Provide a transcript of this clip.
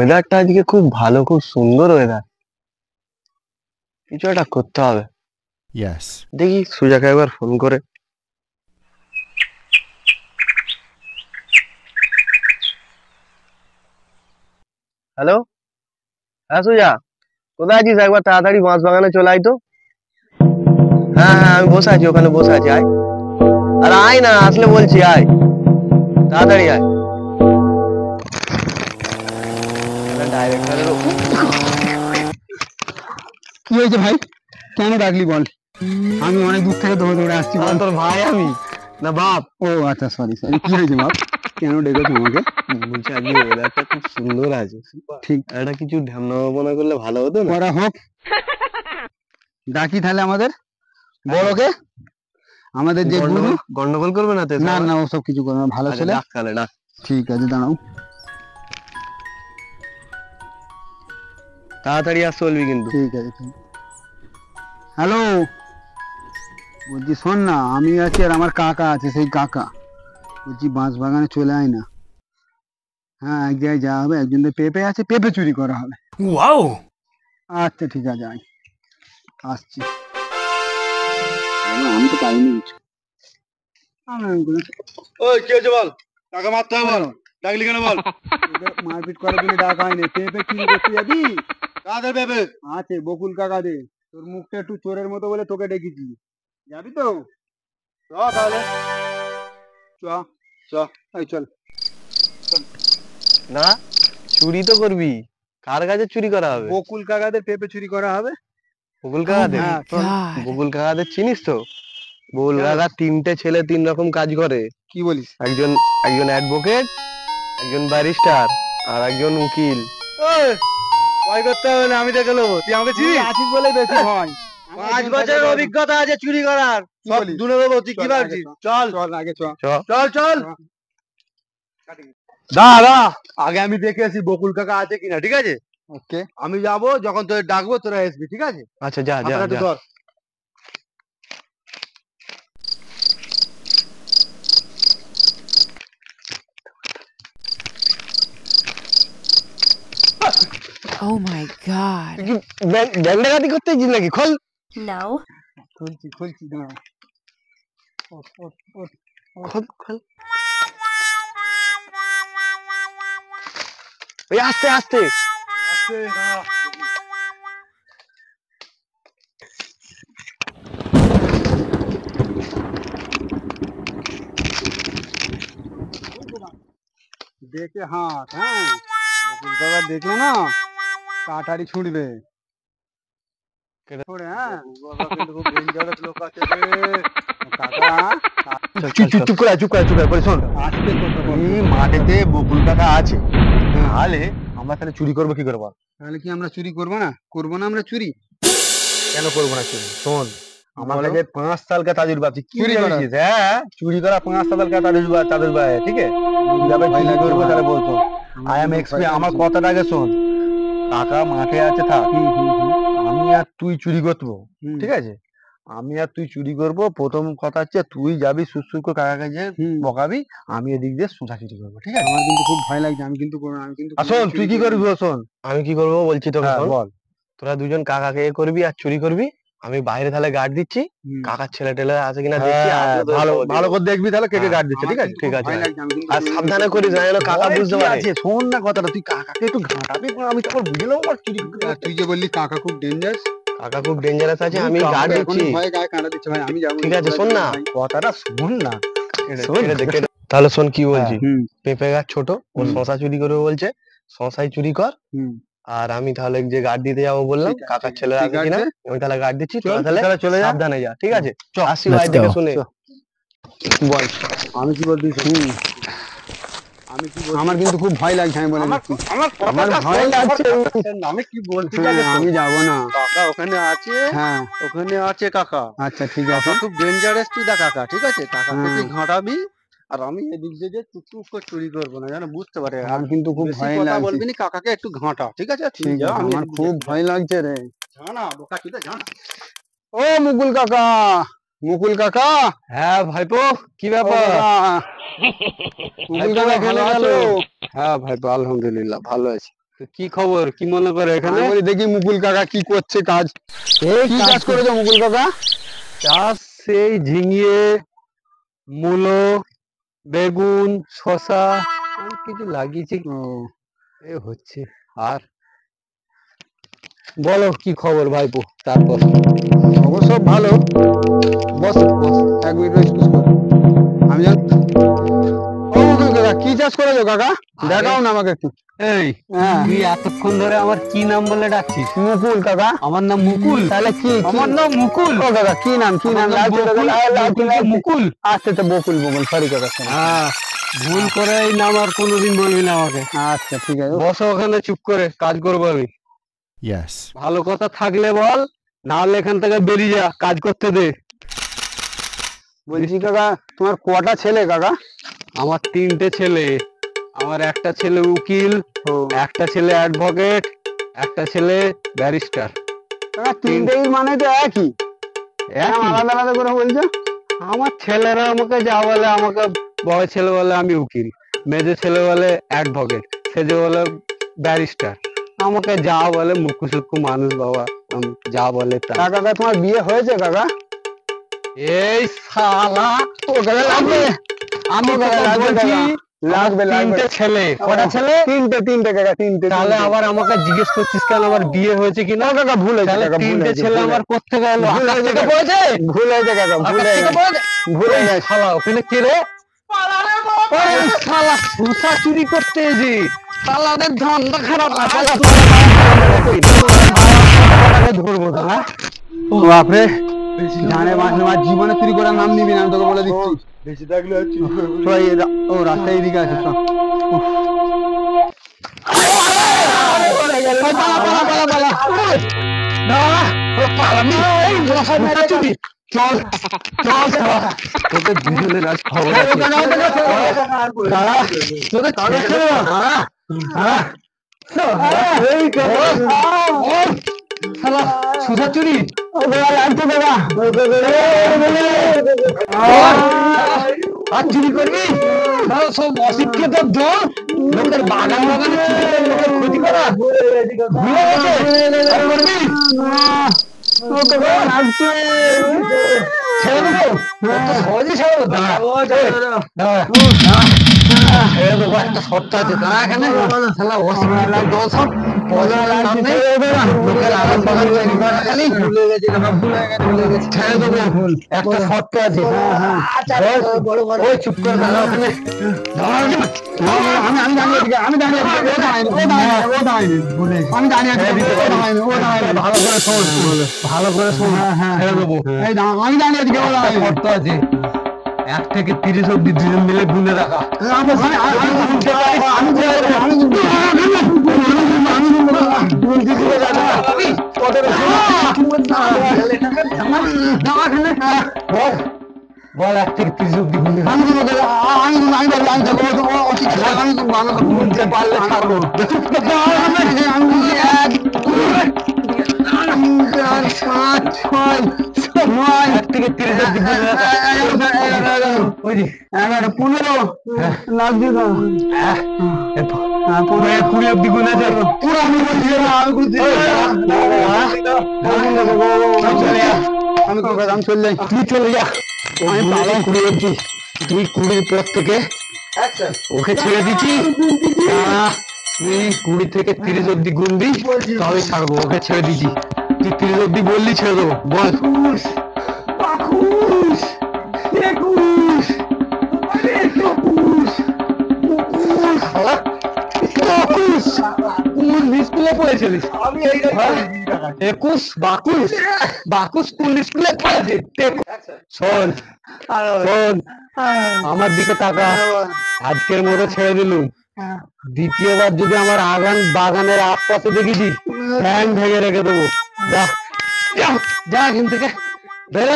ওয়েদারটা আজকে খুব ভালো, খুব সুন্দর ওয়েদার। কিছু একটা করতে হবে। Yes. দেখি সুজাকে একবার ফোন করে। হ্যালো, হ্যাঁ সুজা, কোথায় আছিস? একবার তাড়াতাড়ি বাঁশ বাগানে চলে আয় তো। হ্যাঁ হ্যাঁ, আমি বসে আছি, ওখানে বসে আছি, আয়। আর আয় না, আসলে বলছি আয়, তাড়াতাড়ি আয়। ডাইরেক্টরের কি হয়েছে ভাই? কেন ডাকলি বল? আমি অনেক দূর থেকে দৌড়ে দৌড়ে আসছি। বল। তোর ভাই আমি না বাপ। ও আচ্ছা, সরি সরি। কি হয়েছে বাপ? কেন ডেকেছো আমাকে? বলছি আজকে ওয়েদারটা খুব সুন্দর আছে, ঠিক, একটা কিছু ঢ্যামনা ভাবনা করলে ভালো হতো না? করা হোক। ডাকি তাহলে আমাদের বড়কে, আমাদের যে গুরু। গন্ডগোল করবে না তো? না না, ওসব কিছু করবে না, ভালো ছেলে। ডাক তাহলে, ডাক। ঠিক আছে, দাঁড়াও। তাড়াতাড়ি আসতে বলবি কিন্তু। ঠিক আছে। হ্যালো, বলছি শোন না, আমি আছি আর আমার কাকা আছে, সেই কাকা। বলছি বাঁশ বাগানে চলে আয় না। হ্যাঁ, এক জায়গায় যাওয়া হবে, একজনের পেঁপে আছে, পেঁপে চুরি করা হবে। Wow. আচ্ছা ঠিক আছে, আয়, আসছি। আমি তো পাইনি কিছু। ওই কি হয়েছে বল? টাকা মারতে হবে বল। ডাকলি কেন বল? মারপিট করার জন্য ডাকা হয়নি। পেঁপে চুরি করতে যাবি? কাদের পেপে? আছে, বকুল কাকা দে। তোর মুখটা একটু চোরের মতো বলে তোকে ডেকেছি। যাবি তো? চ তাহলে, চ চ। এই চল। না, চুরি তো করবি। কার কাছে চুরি করা হবে? বকুল কাকাদের পেঁপে চুরি করা হবে। বকুল কাকাদের? হ্যাঁ, চল। বকুল কাকাদের চিনিস তো? বকুল কাকা তিনটে ছেলে, তিন রকম কাজ করে। কি বলিস? একজন একজন অ্যাডভোকেট, একজন ব্যারিস্টার, আর একজন উকিল। ওই ভয় করতে হবে না, আমি দেখে নেবো। তুই আমাকে চিনিস? আছিস বলে বেশি ভয়। 5 বছরের অভিজ্ঞতা আছে চুরি করার। কি সব বলিস? দুনে দেবো। তুই কি চল, ভাবছিস? আগে চল চল, আগে চ। চল চল। চ। দাঁড়া, আগে আমি দেখে আসি বকুল কাকা আছে কিনা, ঠিক আছে? ওকে। আমি যাবো, যখন তোর ডাকবো তোরা আসবি, ঠিক আছে? আচ্ছা, যা যা হাতটা একটু যা। ধর। Oh my god. তুই কি ব্যাংক ডাকাতি করতে গেছিস নাকি? খোল। No. খুলছি খুলছি, দাঁড়া। ওঠ, ওঠ, ওঠ, ওঠ। খোল খোল। ওই আস্তে আস্তে। আস্তে, দাঁড়া। দেখে হাত, হ্যাঁ। বকুল কাকা দেখলে না কাটারি ছুটবে। ছুড়ে, হ্যাঁ। বাবা কিন্তু খুব ডেঞ্জারাস লোক আছে রে। কাকা চুপ চুপ চুপ করে চুপ করে চুপ করে শোন। আসতে তোকে বলবো। এই মাঠেতে বকুল কাকা আছে, তাহলে আমরা তাহলে চুরি করবো কি করে বল? তাহলে কি আমরা চুরি করবো না? করবো না আমরা চুরি? কেন করবো না চুরি? শোন, আমার বলো। কাছে 5 साल का তাজুর্বা আছে। কি চুরি করা? বলছিস? হ্যাঁ, চুরি করা 5 साल का তাজুর্বা है, ঠিক আছে? কিভাবে ভয় চুরি লাগছে করবো ভাই। তাহলে বলতো। আই এম ভয় এক্সপিরিয়েন্স। আমার লাগছে। কথাটা আগে শোন। কাকা মাঠে আছে, থাক। হুম, হুম, হুম, আমি আর তুই চুরি করবো, হুম। ঠিক আছে? আমি আর তুই চুরি করবো। প্রথম কথা হচ্ছে তুই যাবি সুসুর করে কাকাকে যে হুম। বকাবি, আমি এদিক দিয়ে সুধা চুরি করবো, ঠিক আছে? আমার কিন্তু খুব ভয় লাগছে, আমি কিন্তু করবো না, আমি কিন্তু আর শোন, চুরি তুই কি করবো করবি? না। শোন, আমি কি করবো বলছি তোকে, হ্যাঁ, শোন। বল। তোরা দুজন কাকাকে এ করবি আর চুরি করবি, আমি বাইরে তাহলে গার্ড দিচ্ছি। হুম। কাকার ছেলে টেলে আছে কিনা দেখছি, হ্যাঁ, আসলে তোদের ভালো খবর দিয়ে ভালো দেবো। করে দেখবি তাহলে কে কে হ্যাঁ, গার্ড দিচ্ছে, আমার ঠিক আছে? ঠিক খুব আছে ভয় ভাই। লাগছে, আমি কিন্তু আর চুরি সাবধানে করবো করিস না। না যেন কাকা ভয় বুঝতে কি পারে। আছে? শোন না কথাটা, তুই কাকাকে একটু ঘাঁটাবি, আমি তখন বুঝে নেবো আমার চুরি করতে। আর তুই যে বললি কাকা খুব ডেঞ্জারাস, কাকা খুব ডেঞ্জারাস আছে, আমি গার্ড দিচ্ছি। ভয়ে গায়ে কাঁটা দিচ্ছে ভাই, আমি যাবো ঠিক না, আছে, তোরা শোন যা না, ভাই। কথাটা শোন না। শোন। তাহলে শোন কি বলছি। হুম, পেঁপে গাছ ছোট, ওর হুম। শশা চুরি করবে বলছে, শশাই চুরি কর। হুম। আর আমি তাহলে যে গার্ড দিতে যাবো বললাম, ঠিক আছে, কাকার ঠিক আছে। ছেলেরা তুই আছে guard কিনা, দে। আমি তাহলে গার্ড দিচ্ছি। চল, তোরা তুই তাহলে চলে যা। সাবধানে যা, ঠিক আছে? আসি Let's ভাই দেখে go. শুনে। বল। আমি কি বলছি শোন। আমি কি বলছি? আমার কিন্তু খুব ভয় লাগছে, আমি বলে আমার দিচ্ছি। আমার আমার কথাটা ভয় শোন, লাগছে। আমি কি বলছি হ্যাঁ, আগে শোন। আমি যাবো না। কাকা ওখানে আছে, হ্যাঁ, ওখানে আছে কাকা। আচ্ছা ঠিক আছে। কাকা খুব ডেঞ্জারাস টু দা কাকা, ঠিক আছে? কাকাকে হ্যাঁ। তুই ঘাঁটাবি, আর আমি এদিক দিয়ে যে টুকটুক করে চুরি করবো না, যেন বুঝতে পারে। আর আমার কিন্তু খুব বেশি ভয় কথা লাগছে। বলবি না, কাকাকে একটু ঘাঁটা, ঠিক আছে? তুই ঠিক যা, আছে, আমি আমার এদিক দিয়ে খুব যাচ্ছি। ভয় লাগছে রে। জানা বোকা চুদা, জানা। ও মুকুল কাকা, মুকুল কাকা। হ্যাঁ ভাইপো, কি ও ব্যাপার? কাকা, মুকুল ভাইপো, কাকা ভালো কেমন আছো? আছো? হ্যাঁ ভাই, আলহামদুলিল্লাহ ভালো আছি। তো কি খবর, কি মনে করে এখানে? আমি বলি দেখি মুকুল কাকা কি করছে কাজ। এই কি কাজ করেছো মুকুল কাকা? চাষ সেই ঝিঙে, মূলো, বেগুন, শসা অনেক কিছু লাগিয়েছি, এই হচ্ছে। আর বলো কি খবর ভাইপো? তারপর অবশ্য ভালো। বস বস, এক মিনিট এক্সকিউজ করো। আমি জান ও মুকুল কাকা কি চাষ করেছো কাকা? দেখাও না আমাকে একটু। এই হ্যাঁ তুই এতক্ষণ ধরে আমার কি নাম বলে ডাকছিস? মুকুল কাকা। আমার নাম মুকুল। তাহলে কি আমার নাম মুকুল। ও কাকা কি নাম কি নাম? আমার নাম বকুল, মুকুল। আচ্ছা আচ্ছা বকুল বকুল, সরি কাকা sorry। হ্যাঁ, ভুল করে এই নাম আর কোনোদিন বলবি না আমাকে। আচ্ছা ঠিক আছে। বসো ওখানে চুপ করে, কাজ করবো আমি। Yes. ভালো কথা থাকলে বল, না হলে এখান থেকে বেরিয়ে যা, কাজ করতে দে। বলছি কাকা তোমার কটা ছেলে কাকা? আমার 3টে ছেলে। আমার একটা ছেলে উকিল, একটা ছেলে অ্যাডভোকেট, একটা ছেলে ব্যারিস্টার। কাকা তিনটেই মানে তো একই, আলাদা আলাদা করে বলছো। আমার ছেলেরা আমাকে যা বলে, আমাকে বড় ছেলে বলে আমি উকিল, মেজো ছেলে বলে অ্যাডভোকেট, সেজে বলে ব্যারিস্টার। আমাকে যা বলে মুখ্য সূক্ষ্ম মানুষ বাবা, যা বলে তা। কাকা তোমার বিয়ে হয়েছে কাকা? এই শালা, ও কাকা লাগবে, আমি কাকা তোকে লাগবে বলছি লাগবে লাগবে। 3টে ছেলে। কটা ছেলে? তিনটে কাকা তিনটে। তাহলে আবার আমাকে জিজ্ঞেস করছিস কেন আমার বিয়ে হয়েছে কিনা? কাকা ভুল হয়েছে তাহলে কাকা, ভুল 3টে হয়েছে, ছেলে ভুল আমার হয়েছে। কোত্থেকে এলো? ভুল আকাশ হয়েছে থেকে কাকা। পড়েছে? ভুল হয়েছে কাকা, ভুল আকাশ হয়ে থেকে গেছে, পড়েছে? ভুল হয়ে গেছে। শালা ওখানে কে রে? ওই শালা শসা চুরি করতে এসে শালাদের ধান্দা খারাপ। ধরবো না। ও বাপরে, জানে বাঁচলে আমার জীবনে চুরি করার নাম নিবি না, আমি তোকে বলে দিচ্ছি। বেশি থাকলে ও রাস্তায় এদিকে আছে সব। চল চল তোদের দুজনের আজ খবর আছে। সুধা চুরি আর চুরি করবি? সব অশিক্ষিত দল, লোকের বাগান বাগানে লোকের ক্ষতি করা ভুলে গেছে। আর করবি? ছেড়ে দেবো? সহজে ছেড়ে দেবো? ছেড়ে দেবো, একটা শর্ত আছে। তারা এখানে শালা অশিক্ষিত দল সব, পয়সার নাম নেই, লোকের আগান বাগান তৈরি করা খালি। ছেড়ে দেবো, একটা শর্ত আছে। ওই চুপ করে দাঁড়া ওখানে। আমি দাঁড়িয়ে দিকে, আমি দাঁড়িয়ে দিকে, ও দাঁড়ায়নি, ও দাঁড়ায়নি, ও দাঁড়ায়নি, আমি দাঁড়িয়ে দিকে, ও দাঁড়ায়নি, ও দাঁড়ায়নি। ভালো করে শোন, ভালো করে শোন, ছেড়ে দেবো। এই আমি দাঁড়িয়ে দিকে, ও দাঁড়ায়নি। শর্ত আছে, 1 থেকে 30 অব্দি দুজন মিলে গুনে রাখা। বল 1 থেকে 30 অব্দি গুনে গুনতে পারলে ছাড়বো। 1 থেকে 30 অব্দি গুনে রাখা। 15 লাগছে তো। 20 অব্দি গুনে আছে। আমি চলে যাই। তুই চলে যা, আমি পালাম 20 অব্দি। তুই 20 পর থেকে ওকে ছেড়ে দিচ্ছি। তুই 20 থেকে 30 অব্দি গুনবি, তবে ছাড়বো। ওকে ছেড়ে দিচ্ছি, তুই 30 অব্দি বললি ছেড়ে দেবো। বল। স্কুলে পড়েছিলিস? 21 বাকুস, বাকুস কোন স্কুলে পড়েছিস? শোন শোন, আমার দিকে তাকা। আজকের মতো ছেড়ে দিলুম, দ্বিতীয়বার যদি আমার বাগানের আশপাশে দেখেছি, ঠ্যাং ভেঙে রেখে দেবো। যা যা যা এখান থেকে বেরো।